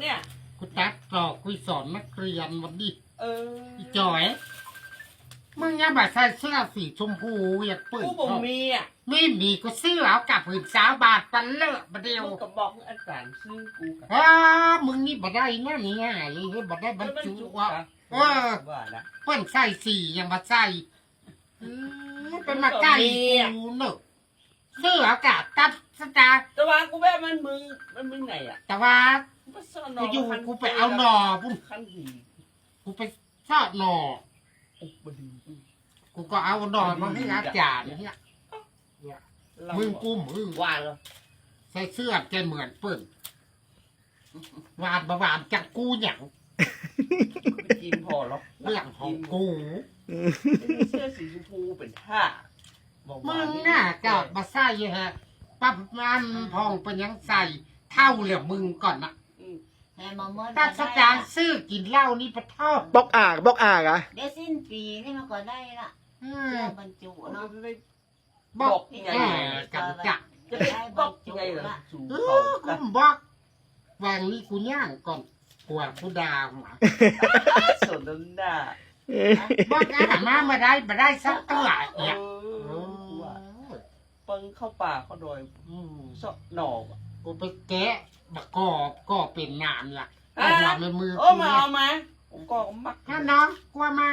เนี่ยกูตัดต่อคุยสอนนักเรียนวันนี้อีจอยมึงยังแบบใส่เสื้อสีชมพูอยากเปิด กูบ่มีอ่ะไม่มีกูซื้อเอากับผืนสาวบาทปันเลอะมาเดียว มึงก็บอกอาจารย์ซื้อกูกับมึงนี่บ่ได้ง่ายง่ายเลยบ่ได้บรรจุว่า ว่านะ เพิ่นใส่สียังมาใส่เป็นมาใกล้กูเนอะซื้อเอากับตัดสตาร์ แต่ว่ากูแบบมันมึงไหนอ่ะ แต่ว่า กูซ่อน อยู่กูไปเอาหน่อพุ่น ขั้นหี กูไปซอดหน่อ อุบดี กูก็เอาหน่อมาให้อาจารย์เนี่ยมึงกูมึง ว่าแล้ว ใส่เสื้อแกเหมือนเปิ้นหวานบะหวานจากกูหยัง กินพอหรอก เรื่องของกู เสื้อสีชมพูเป็นท่า มึงน่าก็มาใส่ฮะปั๊บมันพองเป็นยังใส่เท่าเหลือมึงก่อนนะตัดสตางค์ซื้อกินเหล้านี่ปะท่อ บอกอ่างอ่ะ เดี๋ยวสิ้นปีนี่มันก็ได้ละเสื้อบรรจุเนาะ บอกกันจัก จะได้บอกยังไงล่ะสู กูบอกวางนี้กูย่างก่อนกว่ากูดาวมา ส่วนนั้นน่ะ บอกแกมาได้สักตัวเนี่ย เปิงเข้าป่าเข้าดอยเสาะหนอก กูไปแกะบักก็เป็นนานล่ะเอามาในมือ โอ้มาเอามาผมก็มัก ถ้าน้องกลัวมา